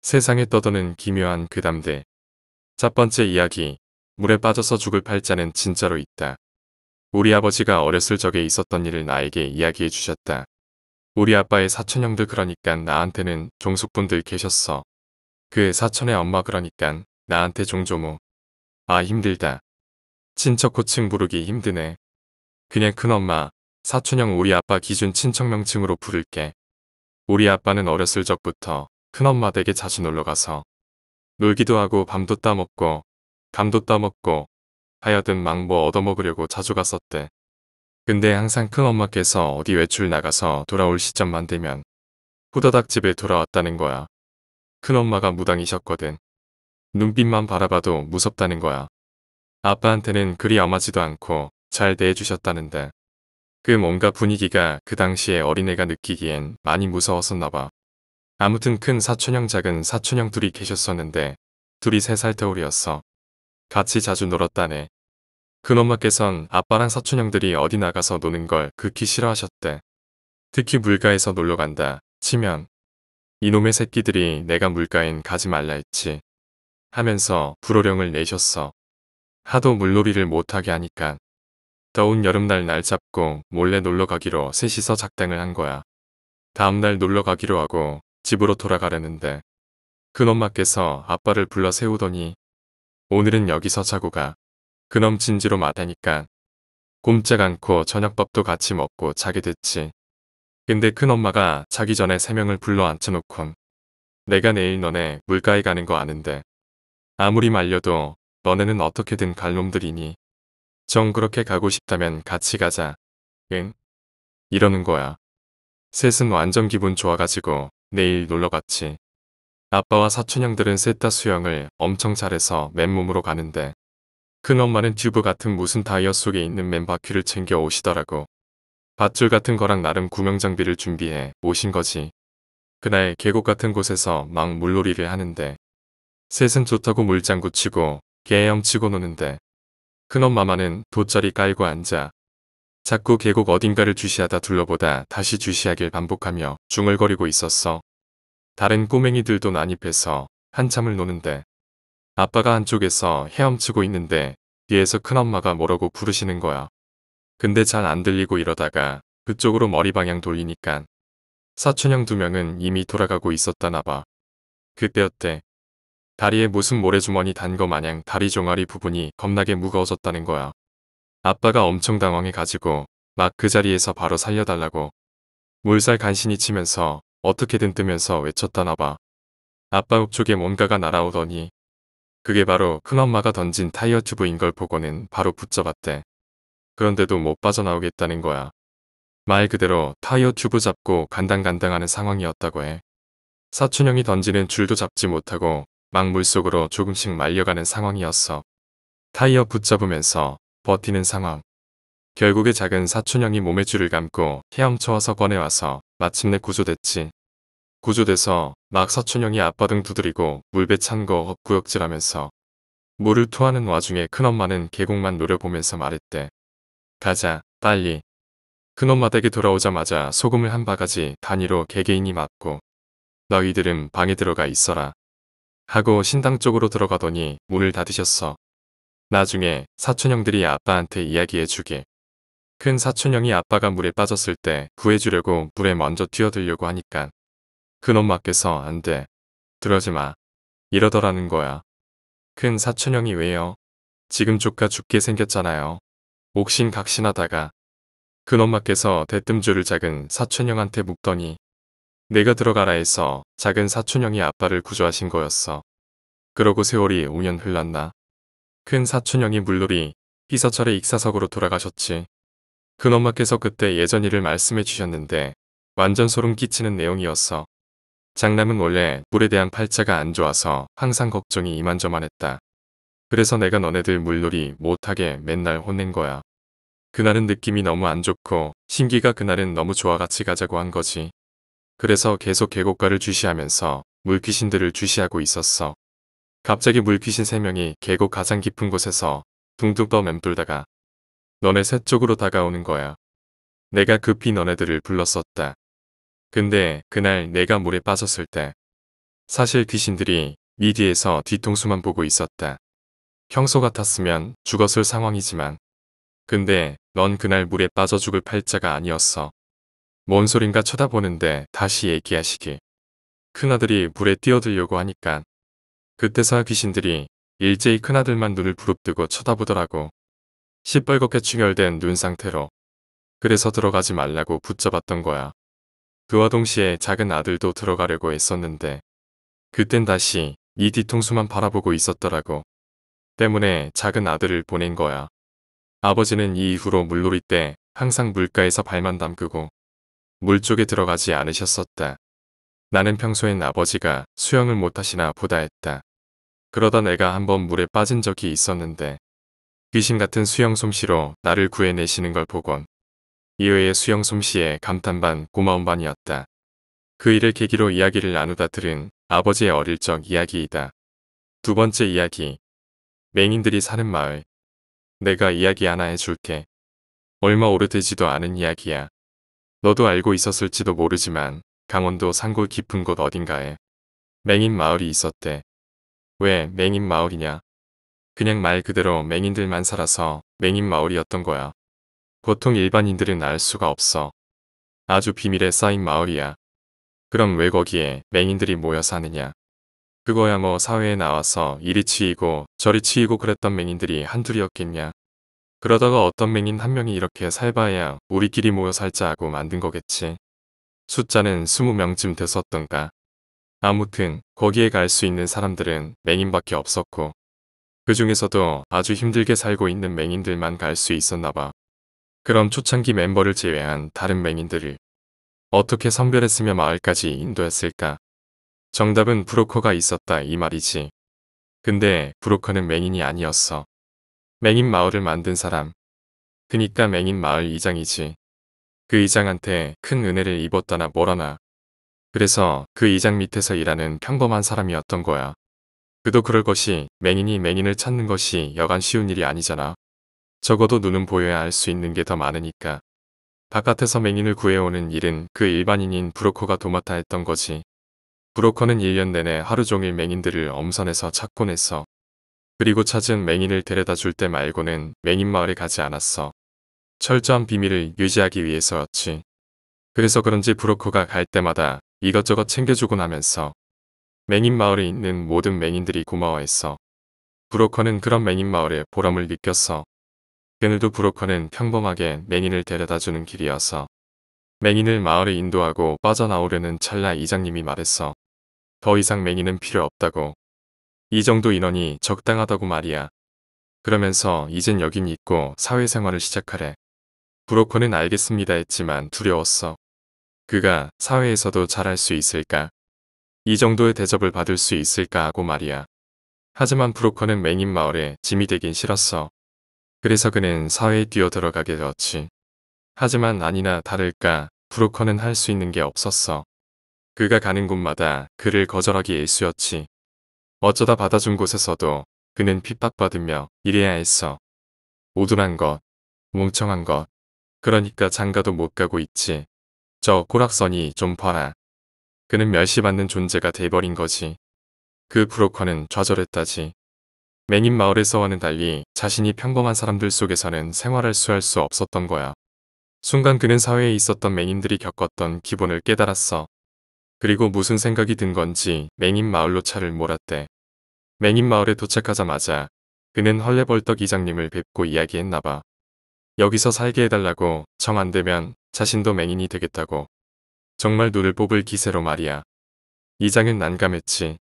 세상에 떠도는 기묘한 괴담들. 첫 번째 이야기. 물에 빠져서 죽을 팔자는 진짜로 있다. 우리 아버지가 어렸을 적에 있었던 일을 나에게 이야기해 주셨다. 우리 아빠의 사촌형들 그러니까 나한테는 종숙분들 계셨어. 그 사촌의 엄마 그러니까 나한테 종조무. 아 힘들다. 친척 호칭 부르기 힘드네. 그냥 큰엄마, 사촌형 우리 아빠 기준 친척 명칭으로 부를게. 우리 아빠는 어렸을 적부터 큰엄마 댁에 자주 놀러가서 놀기도 하고 밤도 따먹고 감도 따먹고 하여튼 막 뭐 얻어먹으려고 자주 갔었대. 근데 항상 큰엄마께서 어디 외출 나가서 돌아올 시점만 되면 후다닥 집에 돌아왔다는 거야. 큰엄마가 무당이셨거든. 눈빛만 바라봐도 무섭다는 거야. 아빠한테는 그리 엄하지도 않고 잘 대해주셨다는데 그 뭔가 분위기가 그 당시에 어린애가 느끼기엔 많이 무서웠었나 봐. 아무튼 큰 사촌형 작은 사촌형 둘이 계셨었는데 둘이 3살 터울이었어. 같이 자주 놀았다네. 큰엄마께선 아빠랑 사촌형들이 어디 나가서 노는 걸 극히 싫어하셨대. 특히 물가에서 놀러 간다 치면 이놈의 새끼들이 내가 물가엔 가지 말라 했지 하면서 불호령을 내셨어. 하도 물놀이를 못하게 하니까 더운 여름날 날 잡고 몰래 놀러 가기로 셋이서 작당을 한 거야. 다음날 놀러 가기로 하고 집으로 돌아가려는데 큰엄마께서 아빠를 불러 세우더니 오늘은 여기서 자고 가. 그놈 진지로 마다니까 꼼짝 않고 저녁밥도 같이 먹고 자게 됐지. 근데 큰엄마가 자기 전에 3명을 불러 앉혀놓곤 내가 내일 너네 물가에 가는 거 아는데 아무리 말려도 너네는 어떻게든 갈 놈들이니 정 그렇게 가고 싶다면 같이 가자. 응? 이러는 거야. 셋은 완전 기분 좋아가지고 내일 놀러 갔지. 아빠와 사촌형들은 셋 다 수영을 엄청 잘해서 맨몸으로 가는데 큰엄마는 튜브 같은 무슨 다이어 속에 있는 맨바퀴를 챙겨 오시더라고. 밧줄 같은 거랑 나름 구명장비를 준비해 오신 거지. 그날 계곡 같은 곳에서 막 물놀이를 하는데 셋은 좋다고 물장구 치고 개헤엄 치고 노는데 큰엄마만은 돗자리 깔고 앉아 자꾸 계곡 어딘가를 주시하다 둘러보다 다시 주시하길 반복하며 중얼거리고 있었어. 다른 꼬맹이들도 난입해서 한참을 노는데 아빠가 한쪽에서 헤엄치고 있는데 뒤에서 큰엄마가 뭐라고 부르시는 거야. 근데 잘 안 들리고 이러다가 그쪽으로 머리 방향 돌리니까 사촌형 2명은 이미 돌아가고 있었다나 봐. 그때였대. 다리에 무슨 모래주머니 단 거 마냥 다리 종아리 부분이 겁나게 무거워졌다는 거야. 아빠가 엄청 당황해가지고 막 그 자리에서 바로 살려달라고 물살 간신히 치면서 어떻게든 뜨면서 외쳤다나 봐. 아빠 옥쪽에 뭔가가 날아오더니 그게 바로 큰엄마가 던진 타이어 튜브인 걸 보고는 바로 붙잡았대. 그런데도 못 빠져나오겠다는 거야. 말 그대로 타이어 튜브 잡고 간당간당하는 상황이었다고 해. 사촌형이 던지는 줄도 잡지 못하고 막 물속으로 조금씩 말려가는 상황이었어. 타이어 붙잡으면서 버티는 상황. 결국에 작은 사촌형이 몸에 줄을 감고 헤엄쳐와서 꺼내와서 마침내 구조됐지. 구조돼서 막 사촌형이 아빠 등 두드리고 물배 찬 거 헛구역질하면서 물을 토하는 와중에 큰엄마는 계곡만 노려보면서 말했대. 가자, 빨리. 큰엄마 댁에 돌아오자마자 소금을 한 바가지 단위로 개개인이 맞고 너희들은 방에 들어가 있어라. 하고 신당 쪽으로 들어가더니 문을 닫으셨어. 나중에 사촌형들이 아빠한테 이야기해주게. 큰 사촌형이 아빠가 물에 빠졌을 때 구해주려고 물에 먼저 뛰어들려고 하니까 큰엄마께서 안 돼. 들어지 마. 이러더라는 거야. 큰 사촌형이 왜요? 지금 조카 죽게 생겼잖아요. 옥신각신하다가 큰엄마께서 대뜸줄을 작은 사촌형한테 묶더니 내가 들어가라 해서 작은 사촌형이 아빠를 구조하신 거였어. 그러고 세월이 5년 흘렀나? 큰 사촌형이 물놀이 피서철에 익사석으로 돌아가셨지. 큰엄마께서 그때 예전 일을 말씀해 주셨는데 완전 소름 끼치는 내용이었어. 장남은 원래 물에 대한 팔자가 안 좋아서 항상 걱정이 이만저만했다. 그래서 내가 너네들 물놀이 못하게 맨날 혼낸 거야. 그날은 느낌이 너무 안 좋고 심기가 그날은 너무 좋아 같이 가자고 한 거지. 그래서 계속 계곡가를 주시하면서 물귀신들을 주시하고 있었어. 갑자기 물귀신 3명이 계곡 가장 깊은 곳에서 둥둥 떠 맴돌다가 너네 셋 쪽으로 다가오는 거야. 내가 급히 너네들을 불렀었다. 근데 그날 내가 물에 빠졌을 때 사실 귀신들이 네 뒤에서 뒤통수만 보고 있었다. 평소 같았으면 죽었을 상황이지만 근데 넌 그날 물에 빠져 죽을 팔자가 아니었어. 뭔 소린가 쳐다보는데 다시 얘기하시길. 큰아들이 물에 뛰어들려고 하니까 그때서야 귀신들이 일제히 큰아들만 눈을 부릅뜨고 쳐다보더라고. 시뻘겋게 충혈된 눈 상태로. 그래서 들어가지 말라고 붙잡았던 거야. 그와 동시에 작은 아들도 들어가려고 했었는데 그땐 다시 네 뒤통수만 바라보고 있었더라고. 때문에 작은 아들을 보낸 거야. 아버지는 이 이후로 물놀이 때 항상 물가에서 발만 담그고 물 쪽에 들어가지 않으셨었다. 나는 평소엔 아버지가 수영을 못하시나 보다 했다. 그러다 내가 한번 물에 빠진 적이 있었는데 귀신 같은 수영 솜씨로 나를 구해내시는 걸 보곤 이외의 수영 솜씨에 감탄 반 고마움 반이었다. 그 일을 계기로 이야기를 나누다 들은 아버지의 어릴 적 이야기이다. 두 번째 이야기. 맹인들이 사는 마을. 내가 이야기 하나 해줄게. 얼마 오래되지도 않은 이야기야. 너도 알고 있었을지도 모르지만 강원도 산골 깊은 곳 어딘가에 맹인 마을이 있었대. 왜 맹인 마을이냐? 그냥 말 그대로 맹인들만 살아서 맹인 마을이었던 거야. 보통 일반인들은 알 수가 없어. 아주 비밀에 쌓인 마을이야. 그럼 왜 거기에 맹인들이 모여 사느냐? 그거야 뭐 사회에 나와서 이리 치이고 저리 치이고 그랬던 맹인들이 한둘이었겠냐? 그러다가 어떤 맹인 한 명이 이렇게 살바해야 우리끼리 모여 살자 하고 만든 거겠지. 숫자는 20명쯤 됐었던가. 아무튼 거기에 갈 수 있는 사람들은 맹인밖에 없었고 그 중에서도 아주 힘들게 살고 있는 맹인들만 갈 수 있었나 봐. 그럼 초창기 멤버를 제외한 다른 맹인들을 어떻게 선별했으며 마을까지 인도했을까? 정답은 브로커가 있었다 이 말이지. 근데 브로커는 맹인이 아니었어. 맹인 마을을 만든 사람. 그니까 맹인 마을 이장이지. 그 이장한테 큰 은혜를 입었다나 뭐라나. 그래서 그 이장 밑에서 일하는 평범한 사람이었던 거야. 그도 그럴 것이 맹인이 맹인을 찾는 것이 여간 쉬운 일이 아니잖아. 적어도 눈은 보여야 할 수 있는 게 더 많으니까. 바깥에서 맹인을 구해오는 일은 그 일반인인 브로커가 도맡아 했던 거지. 브로커는 1년 내내 하루 종일 맹인들을 엄선해서 찾곤 했어. 그리고 찾은 맹인을 데려다 줄 때 말고는 맹인 마을에 가지 않았어. 철저한 비밀을 유지하기 위해서였지. 그래서 그런지 브로커가 갈 때마다 이것저것 챙겨주곤 하면서 맹인 마을에 있는 모든 맹인들이 고마워했어. 브로커는 그런 맹인 마을에 보람을 느꼈어. 그늘도 브로커는 평범하게 맹인을 데려다주는 길이어서 맹인을 마을에 인도하고 빠져나오려는 찰나 이장님이 말했어. 더 이상 맹인은 필요 없다고. 이 정도 인원이 적당하다고 말이야. 그러면서 이젠 여긴 있고 사회생활을 시작하래. 브로커는 알겠습니다 했지만 두려웠어. 그가 사회에서도 잘할 수 있을까? 이 정도의 대접을 받을 수 있을까 하고 말이야. 하지만 브로커는 맹인 마을에 짐이 되긴 싫었어. 그래서 그는 사회에 뛰어들어가게 되었지. 하지만 아니나 다를까 브로커는 할 수 있는 게 없었어. 그가 가는 곳마다 그를 거절하기 일쑤였지. 어쩌다 받아준 곳에서도 그는 핍박받으며 일해야 했어. 우둔한 것, 멍청한 것. 그러니까 장가도 못 가고 있지. 저 꼬락서니 좀 봐라. 그는 멸시받는 존재가 돼버린 거지. 그 브로커는 좌절했다지. 맹인 마을에서와는 달리 자신이 평범한 사람들 속에서는 생활할 수 할 수 없었던 거야. 순간 그는 사회에 있었던 맹인들이 겪었던 기본을 깨달았어. 그리고 무슨 생각이 든 건지 맹인 마을로 차를 몰았대. 맹인 마을에 도착하자마자 그는 헐레벌떡 이장님을 뵙고 이야기했나봐. 여기서 살게 해달라고 정 안되면 자신도 맹인이 되겠다고. 정말 눈을 뽑을 기세로 말이야. 이장은 난감했지.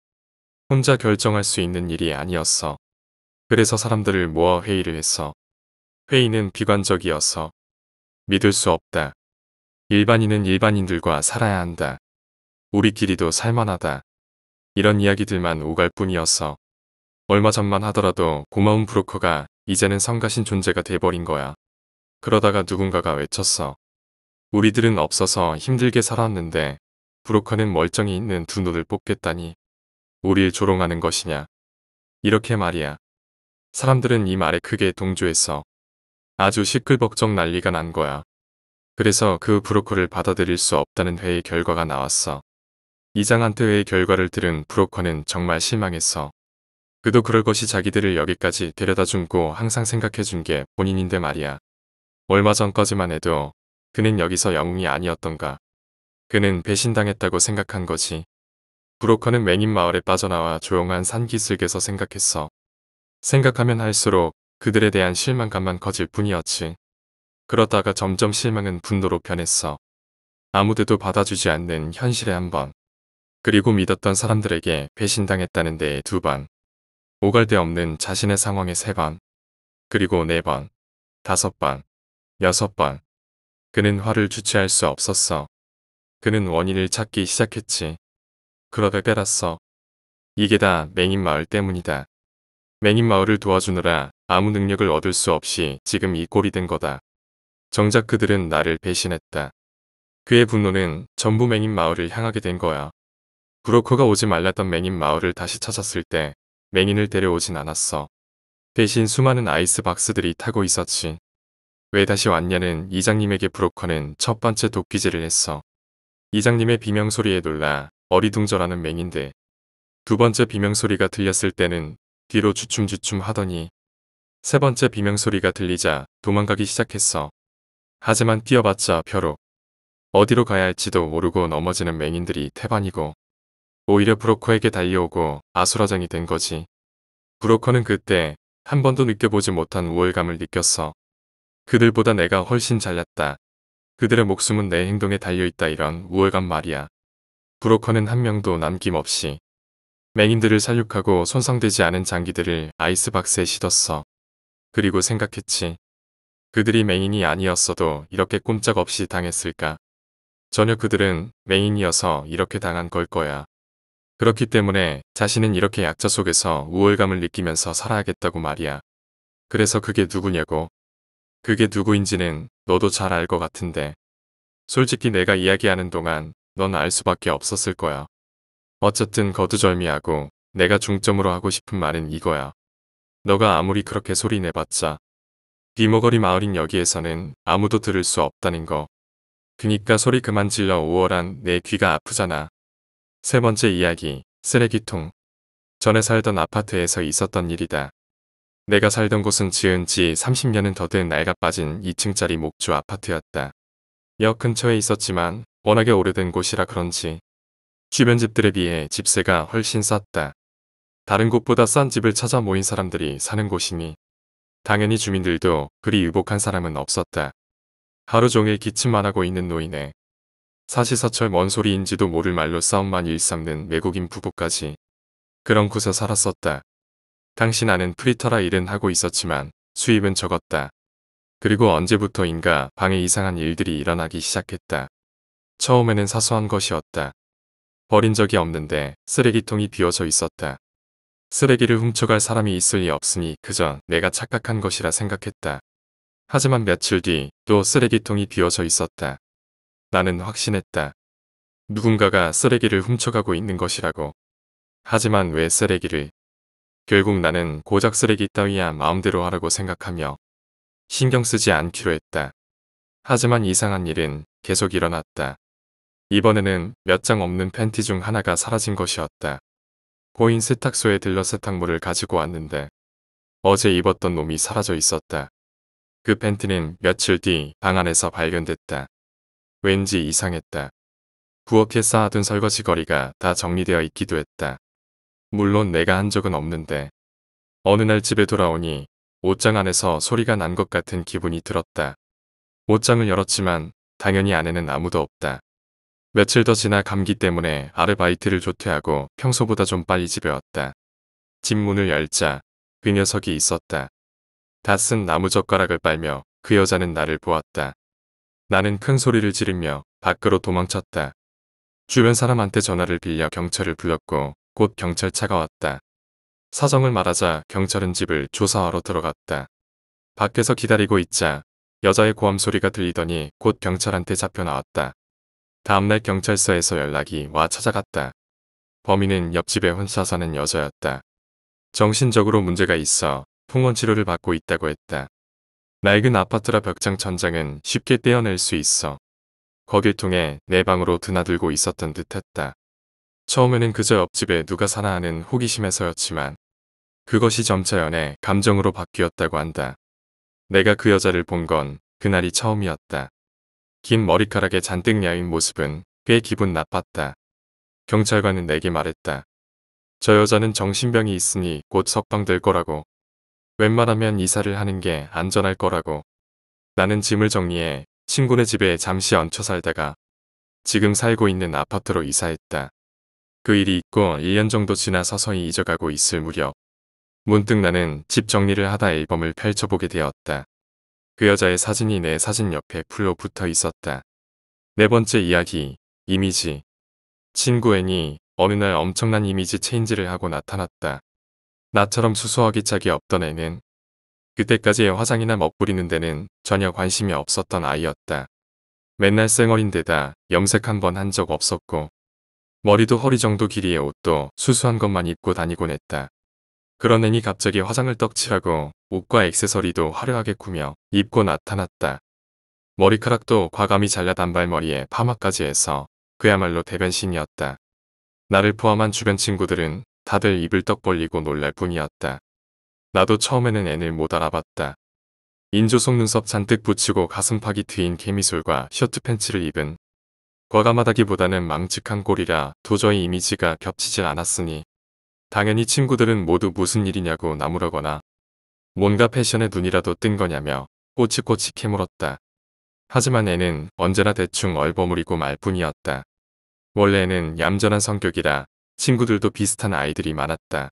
혼자 결정할 수 있는 일이 아니었어. 그래서 사람들을 모아 회의를 했어. 회의는 비관적이어서 믿을 수 없다. 일반인은 일반인들과 살아야 한다. 우리끼리도 살만하다. 이런 이야기들만 오갈 뿐이었어. 얼마 전만 하더라도 고마운 브로커가 이제는 성가신 존재가 돼버린 거야. 그러다가 누군가가 외쳤어. 우리들은 없어서 힘들게 살았는데 브로커는 멀쩡히 있는 두 눈을 뽑겠다니. 우릴 조롱하는 것이냐. 이렇게 말이야. 사람들은 이 말에 크게 동조했어. 아주 시끌벅적 난리가 난 거야. 그래서 그 브로커를 받아들일 수 없다는 회의 결과가 나왔어. 이장한테 의의 결과를 들은 브로커는 정말 실망했어. 그도 그럴 것이 자기들을 여기까지 데려다 준 거 항상 생각해 준 게 본인인데 말이야. 얼마 전까지만 해도 그는 여기서 영웅이 아니었던가. 그는 배신당했다고 생각한 거지. 브로커는 맹인 마을에 빠져나와 조용한 산기슭에서 생각했어. 생각하면 할수록 그들에 대한 실망감만 커질 뿐이었지. 그러다가 점점 실망은 분노로 변했어. 아무데도 받아주지 않는 현실에 한 번. 그리고 믿었던 사람들에게 배신당했다는 데에 두 번. 오갈 데 없는 자신의 상황에 세 번. 그리고 네 번. 다섯 번. 여섯 번. 그는 화를 주체할 수 없었어. 그는 원인을 찾기 시작했지. 그러다 깨달았어. 이게 다 맹인 마을 때문이다. 맹인 마을을 도와주느라 아무 능력을 얻을 수 없이 지금 이 꼴이 된 거다. 정작 그들은 나를 배신했다. 그의 분노는 전부 맹인 마을을 향하게 된 거야. 브로커가 오지 말랐던 맹인 마을을 다시 찾았을 때 맹인을 데려오진 않았어. 대신 수많은 아이스박스들이 타고 있었지. 왜 다시 왔냐는 이장님에게 브로커는 첫 번째 도끼질을 했어. 이장님의 비명소리에 놀라 어리둥절하는 맹인들. 두 번째 비명소리가 들렸을 때는 뒤로 주춤주춤 하더니 세 번째 비명소리가 들리자 도망가기 시작했어. 하지만 뛰어봤자 벼룩. 어디로 가야 할지도 모르고 넘어지는 맹인들이 태반이고 오히려 브로커에게 달려오고 아수라장이 된 거지. 브로커는 그때 한 번도 느껴보지 못한 우월감을 느꼈어. 그들보다 내가 훨씬 잘났다. 그들의 목숨은 내 행동에 달려있다 이런 우월감 말이야. 브로커는 한 명도 남김없이 맹인들을 살육하고 손상되지 않은 장기들을 아이스박스에 싣었어. 그리고 생각했지. 그들이 맹인이 아니었어도 이렇게 꼼짝없이 당했을까? 전혀 그들은 맹인이어서 이렇게 당한 걸 거야. 그렇기 때문에 자신은 이렇게 약자 속에서 우월감을 느끼면서 살아야겠다고 말이야. 그래서 그게 누구냐고. 그게 누구인지는 너도 잘 알 것 같은데. 솔직히 내가 이야기하는 동안 넌 알 수밖에 없었을 거야. 어쨌든 거두절미하고 내가 중점으로 하고 싶은 말은 이거야. 너가 아무리 그렇게 소리 내봤자 귀머거리 마을인 여기에서는 아무도 들을 수 없다는 거. 그니까 소리 그만 질러 우월한 내 귀가 아프잖아. 세 번째 이야기, 쓰레기통. 전에 살던 아파트에서 있었던 일이다. 내가 살던 곳은 지은 지 30년은 더 된 낡아빠진 2층짜리 목조 아파트였다. 역 근처에 있었지만 워낙에 오래된 곳이라 그런지 주변 집들에 비해 집세가 훨씬 쌌다. 다른 곳보다 싼 집을 찾아 모인 사람들이 사는 곳이니 당연히 주민들도 그리 유복한 사람은 없었다. 하루 종일 기침만 하고 있는 노인에 사시사철 뭔 소리인지도 모를 말로 싸움만 일삼는 외국인 부부까지 그런 곳에 살았었다. 당시 나는 프리터라 일은 하고 있었지만 수입은 적었다. 그리고 언제부터인가 방에 이상한 일들이 일어나기 시작했다. 처음에는 사소한 것이었다. 버린 적이 없는데 쓰레기통이 비어져 있었다. 쓰레기를 훔쳐갈 사람이 있을 리 없으니 그저 내가 착각한 것이라 생각했다. 하지만 며칠 뒤 또 쓰레기통이 비어져 있었다. 나는 확신했다. 누군가가 쓰레기를 훔쳐가고 있는 것이라고. 하지만 왜 쓰레기를? 결국 나는 고작 쓰레기 따위야 마음대로 하라고 생각하며 신경 쓰지 않기로 했다. 하지만 이상한 일은 계속 일어났다. 이번에는 몇 장 없는 팬티 중 하나가 사라진 것이었다. 고인 세탁소에 들러 세탁물을 가지고 왔는데 어제 입었던 놈이 사라져 있었다. 그 팬티는 며칠 뒤 방 안에서 발견됐다. 왠지 이상했다. 부엌에 쌓아둔 설거지 거리가 다 정리되어 있기도 했다. 물론 내가 한 적은 없는데 어느 날 집에 돌아오니 옷장 안에서 소리가 난 것 같은 기분이 들었다. 옷장을 열었지만 당연히 안에는 아무도 없다. 며칠 더 지나 감기 때문에 아르바이트를 조퇴하고 평소보다 좀 빨리 집에 왔다. 집 문을 열자 그 녀석이 있었다. 다 쓴 나무젓가락을 빨며 그 여자는 나를 보았다. 나는 큰 소리를 지르며 밖으로 도망쳤다. 주변 사람한테 전화를 빌려 경찰을 불렀고 곧 경찰차가 왔다. 사정을 말하자 경찰은 집을 조사하러 들어갔다. 밖에서 기다리고 있자 여자의 고함 소리가 들리더니 곧 경찰한테 잡혀 나왔다. 다음날 경찰서에서 연락이 와 찾아갔다. 범인은 옆집에 혼자 사는 여자였다. 정신적으로 문제가 있어 통원 치료를 받고 있다고 했다. 낡은 아파트라 벽장 천장은 쉽게 떼어낼 수 있어. 거길 통해 내 방으로 드나들고 있었던 듯했다. 처음에는 그저 옆집에 누가 사나 하는 호기심에서였지만 그것이 점차 연애 감정으로 바뀌었다고 한다. 내가 그 여자를 본 건 그날이 처음이었다. 긴 머리카락에 잔뜩 야윈 모습은 꽤 기분 나빴다. 경찰관은 내게 말했다. 저 여자는 정신병이 있으니 곧 석방될 거라고. 웬만하면 이사를 하는 게 안전할 거라고. 나는 짐을 정리해 친구네 집에 잠시 얹혀 살다가 지금 살고 있는 아파트로 이사했다. 그 일이 있고 1년 정도 지나 서서히 잊어가고 있을 무렵 문득 나는 집 정리를 하다 앨범을 펼쳐보게 되었다. 그 여자의 사진이 내 사진 옆에 풀로 붙어 있었다. 네 번째 이야기, 이미지. 친구 애니 어느 날 엄청난 이미지 체인지를 하고 나타났다. 나처럼 수수하기 짝이 없던 애는 그때까지 화장이나 멋부리는 데는 전혀 관심이 없었던 아이였다. 맨날 쌩얼인데다 염색 한 번 한 적 없었고 머리도 허리 정도 길이의 옷도 수수한 것만 입고 다니곤 했다. 그런 애니 갑자기 화장을 떡칠하고 옷과 액세서리도 화려하게 꾸며 입고 나타났다. 머리카락도 과감히 잘라 단발머리에 파마까지 해서 그야말로 대변신이었다. 나를 포함한 주변 친구들은 다들 입을 떡 벌리고 놀랄 뿐이었다. 나도 처음에는 애를 못 알아봤다. 인조속 눈썹 잔뜩 붙이고 가슴팍이 트인 개미솔과 셔츠 팬츠를 입은 과감하다기보다는 망측한 꼴이라 도저히 이미지가 겹치질 않았으니 당연히 친구들은 모두 무슨 일이냐고 나무라거나 뭔가 패션에 눈이라도 뜬 거냐며 꼬치꼬치 캐물었다. 하지만 애는 언제나 대충 얼버무리고 말 뿐이었다. 원래 애는 얌전한 성격이라 친구들도 비슷한 아이들이 많았다.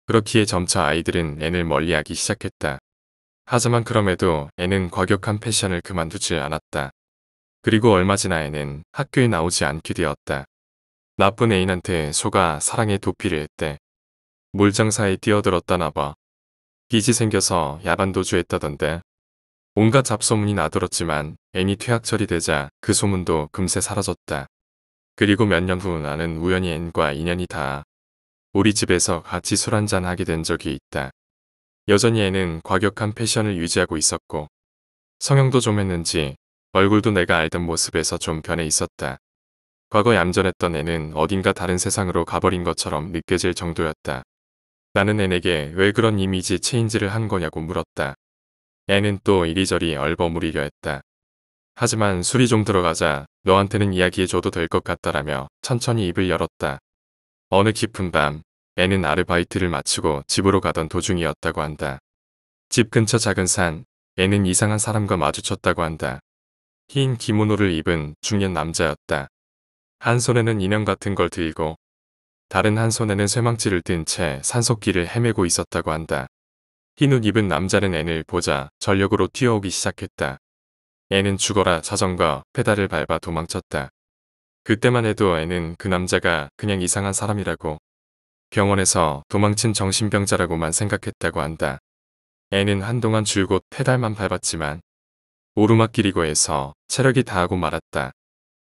그렇기에 점차 아이들은 애를 멀리하기 시작했다. 하지만 그럼에도 애는 과격한 패션을 그만두질 않았다. 그리고 얼마 지나 애는 학교에 나오지 않게 되었다. 나쁜 애인한테 속아 사랑의 도피를 했대. 물장사에 뛰어들었다나 봐. 빚이 생겨서 야반도주했다던데. 온갖 잡소문이 나돌았지만 애니 퇴학철이 되자 그 소문도 금세 사라졌다. 그리고 몇 년 후 나는 우연히 앤과 인연이 닿아 우리 집에서 같이 술 한잔 하게 된 적이 있다. 여전히 애는 과격한 패션을 유지하고 있었고 성형도 좀 했는지 얼굴도 내가 알던 모습에서 좀 변해 있었다. 과거 얌전했던 애는 어딘가 다른 세상으로 가버린 것처럼 느껴질 정도였다. 나는 애에게 왜 그런 이미지 체인지를 한 거냐고 물었다. 애는 또 이리저리 얼버무리려 했다. 하지만 술이 좀 들어가자 너한테는 이야기해줘도 될 것 같다라며 천천히 입을 열었다. 어느 깊은 밤 애는 아르바이트를 마치고 집으로 가던 도중이었다고 한다. 집 근처 작은 산, 애는 이상한 사람과 마주쳤다고 한다. 흰 기모노를 입은 중년 남자였다. 한 손에는 인형 같은 걸 들고 다른 한 손에는 쇠망치를 든 채 산속길을 헤매고 있었다고 한다. 흰옷 입은 남자는 애를 보자 전력으로 뛰어오기 시작했다. 애는 죽어라 자전거 페달을 밟아 도망쳤다. 그때만 해도 애는 그 남자가 그냥 이상한 사람이라고 병원에서 도망친 정신병자라고만 생각했다고 한다. 애는 한동안 줄곧 페달만 밟았지만 오르막길이고 해서 체력이 다하고 말았다.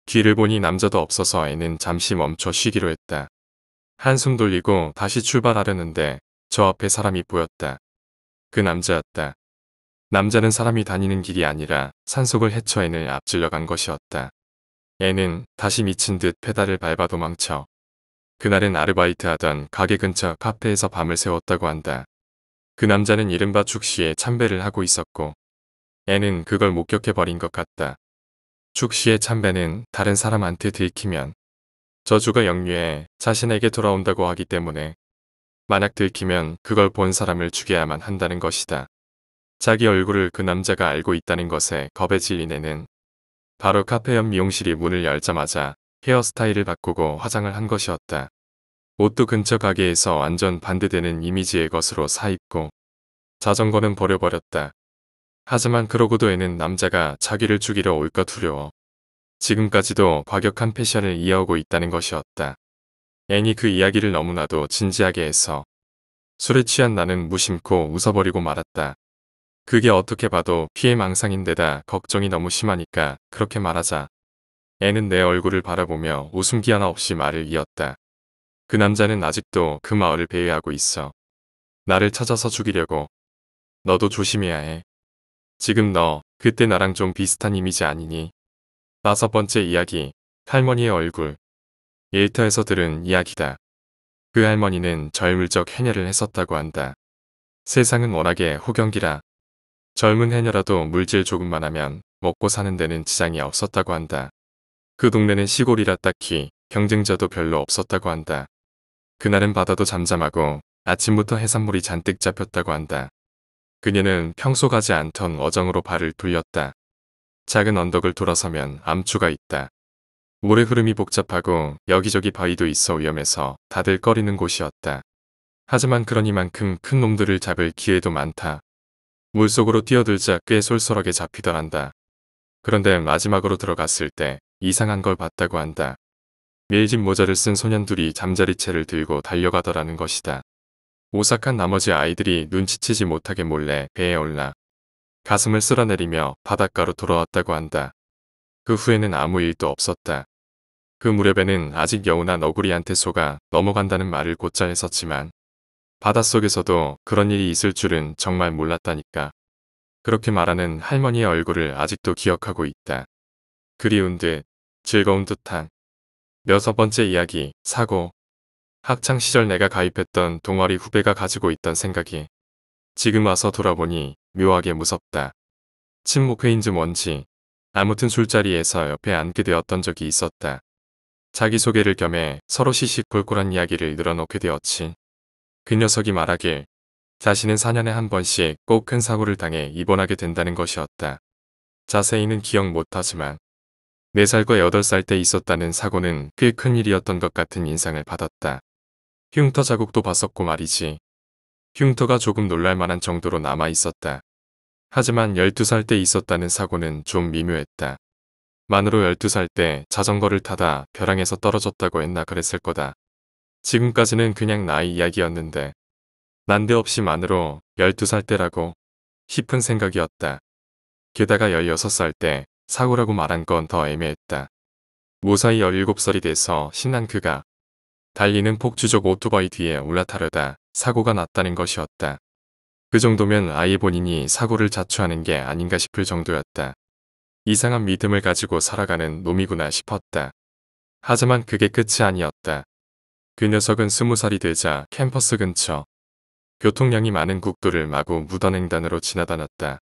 뒤를 보니 남자도 없어서 애는 잠시 멈춰 쉬기로 했다. 한숨 돌리고 다시 출발하려는데 저 앞에 사람이 보였다. 그 남자였다. 남자는 사람이 다니는 길이 아니라 산속을 헤쳐 애를 앞질러 간 것이었다. 애는 다시 미친 듯 페달을 밟아 도망쳐 그날은 아르바이트 하던 가게 근처 카페에서 밤을 새웠다고 한다. 그 남자는 이른바 축시에 참배를 하고 있었고 애는 그걸 목격해버린 것 같다. 축시의 참배는 다른 사람한테 들키면 저주가 역류해 자신에게 돌아온다고 하기 때문에 만약 들키면 그걸 본 사람을 죽여야만 한다는 것이다. 자기 얼굴을 그 남자가 알고 있다는 것에 겁에 질린 애는 바로 카페 옆 미용실이 문을 열자마자 헤어스타일을 바꾸고 화장을 한 것이었다. 옷도 근처 가게에서 완전 반대되는 이미지의 것으로 사입고 자전거는 버려버렸다. 하지만 그러고도 애는 남자가 자기를 죽이러 올까 두려워 지금까지도 과격한 패션을 이어오고 있다는 것이었다. 애니 그 이야기를 너무나도 진지하게 해서 술에 취한 나는 무심코 웃어버리고 말았다. 그게 어떻게 봐도 피해망상인데다 걱정이 너무 심하니까 그렇게 말하자. 애는 내 얼굴을 바라보며 웃음기 하나 없이 말을 이었다. 그 남자는 아직도 그 마을을 배회하고 있어. 나를 찾아서 죽이려고. 너도 조심해야 해. 지금 너 그때 나랑 좀 비슷한 이미지 아니니? 5번째 이야기. 할머니의 얼굴. 일터에서 들은 이야기다. 그 할머니는 절물적 해녀를 했었다고 한다. 세상은 워낙에 호경기라 젊은 해녀라도 물질 조금만 하면 먹고 사는 데는 지장이 없었다고 한다. 그 동네는 시골이라 딱히 경쟁자도 별로 없었다고 한다. 그날은 바다도 잠잠하고 아침부터 해산물이 잔뜩 잡혔다고 한다. 그녀는 평소 가지 않던 어정으로 발을 돌렸다. 작은 언덕을 돌아서면 암초가 있다. 물의 흐름이 복잡하고 여기저기 바위도 있어 위험해서 다들 꺼리는 곳이었다. 하지만 그러니만큼 큰 놈들을 잡을 기회도 많다. 물속으로 뛰어들자 꽤 쏠쏠하게 잡히더란다. 그런데 마지막으로 들어갔을 때 이상한 걸 봤다고 한다. 밀짚 모자를 쓴 소년 둘이 잠자리채를 들고 달려가더라는 것이다. 오싹한 나머지 아이들이 눈치채지 못하게 몰래 배에 올라 가슴을 쓸어내리며 바닷가로 돌아왔다고 한다. 그 후에는 아무 일도 없었다. 그 무렵에는 아직 여우나 너구리한테 속아 넘어간다는 말을 곧잘 했었지만 바닷속에서도 그런 일이 있을 줄은 정말 몰랐다니까. 그렇게 말하는 할머니의 얼굴을 아직도 기억하고 있다. 그리운 듯 즐거운 듯한 6번째 이야기, 사고. 학창시절 내가 가입했던 동아리 후배가 가지고 있던 생각이 지금 와서 돌아보니 묘하게 무섭다. 친목회인지 뭔지 아무튼 술자리에서 옆에 앉게 되었던 적이 있었다. 자기소개를 겸해 서로 시시콜콜한 이야기를 늘어놓게 되었지. 그 녀석이 말하길 자신은 4년에 한 번씩 꼭 큰 사고를 당해 입원하게 된다는 것이었다. 자세히는 기억 못하지만 4살과 8살 때 있었다는 사고는 꽤 큰 일이었던 것 같은 인상을 받았다. 흉터 자국도 봤었고 말이지. 흉터가 조금 놀랄만한 정도로 남아 있었다. 하지만 12살 때 있었다는 사고는 좀 미묘했다. 만으로 12살 때 자전거를 타다 벼랑에서 떨어졌다고 했나 그랬을 거다. 지금까지는 그냥 나이 이야기였는데 난데없이 만으로 12살 때라고 싶은 생각이었다. 게다가 16살 때 사고라고 말한 건 더 애매했다. 무사히 17살이 돼서 신난 그가 달리는 폭주족 오토바이 뒤에 올라타려다 사고가 났다는 것이었다. 그 정도면 아예 본인이 사고를 자초하는 게 아닌가 싶을 정도였다. 이상한 믿음을 가지고 살아가는 놈이구나 싶었다. 하지만 그게 끝이 아니었다. 그 녀석은 20살이 되자 캠퍼스 근처 교통량이 많은 국도를 마구 무단횡단으로 지나다녔다.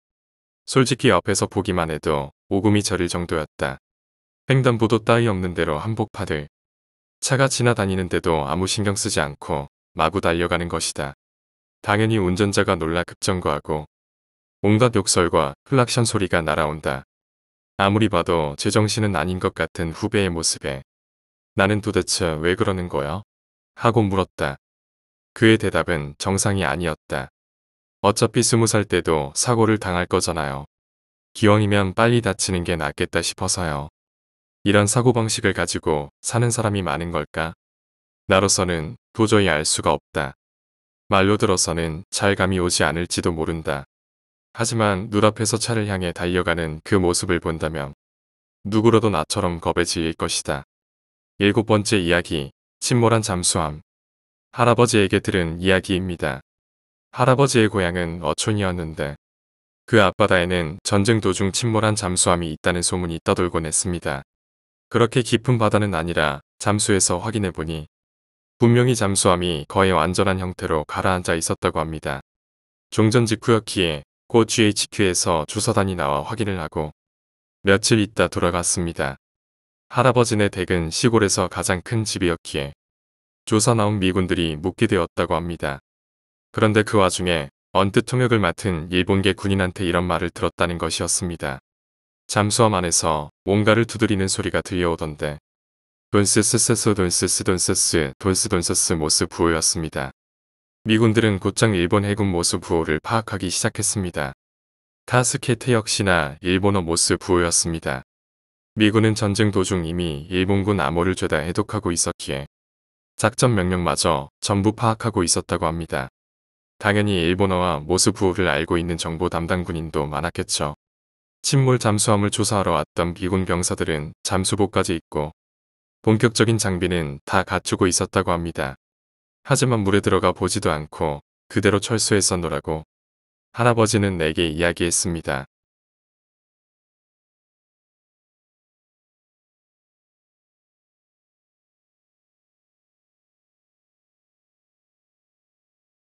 솔직히 옆에서 보기만 해도 오금이 저릴 정도였다. 횡단보도 따위 없는 데로 한복판을 차가 지나다니는데도 아무 신경 쓰지 않고 마구 달려가는 것이다. 당연히 운전자가 놀라 급정거하고 온갖 욕설과 클락션 소리가 날아온다. 아무리 봐도 제정신은 아닌 것 같은 후배의 모습에 나는 도대체 왜 그러는 거야? 하고 물었다. 그의 대답은 정상이 아니었다. 어차피 20살 때도 사고를 당할 거잖아요. 기왕이면 빨리 다치는 게 낫겠다 싶어서요. 이런 사고방식을 가지고 사는 사람이 많은 걸까? 나로서는 도저히 알 수가 없다. 말로 들어서는 잘 감이 오지 않을지도 모른다. 하지만 눈앞에서 차를 향해 달려가는 그 모습을 본다면 누구라도 나처럼 겁에 질릴 것이다. 7번째 이야기, 침몰한 잠수함. 할아버지에게 들은 이야기입니다. 할아버지의 고향은 어촌이었는데 그 앞바다에는 전쟁 도중 침몰한 잠수함이 있다는 소문이 떠돌곤 했습니다. 그렇게 깊은 바다는 아니라 잠수해서 확인해보니 분명히 잠수함이 거의 완전한 형태로 가라앉아 있었다고 합니다. 종전 직후였기에 곧 GHQ에서 조사단이 나와 확인을 하고 며칠 있다 돌아갔습니다. 할아버지네 댁은 시골에서 가장 큰 집이었기에 조사 나온 미군들이 묵게 되었다고 합니다. 그런데 그 와중에 언뜻 통역을 맡은 일본계 군인한테 이런 말을 들었다는 것이었습니다. 잠수함 안에서 뭔가를 두드리는 소리가 들려오던데 돈스스스스 돈스스 돈스스 돈스 돈스스 모스 부호였습니다. 미군들은 곧장 일본 해군 모스 부호를 파악하기 시작했습니다. 카스케테 역시나 일본어 모스 부호였습니다. 미군은 전쟁 도중 이미 일본군 암호를 죄다 해독하고 있었기에 작전 명령마저 전부 파악하고 있었다고 합니다. 당연히 일본어와 모스 부호를 알고 있는 정보 담당 군인도 많았겠죠. 침몰 잠수함을 조사하러 왔던 미군 병사들은 잠수복까지 입고 본격적인 장비는 다 갖추고 있었다고 합니다. 하지만 물에 들어가 보지도 않고 그대로 철수했었노라고 할아버지는 내게 이야기했습니다.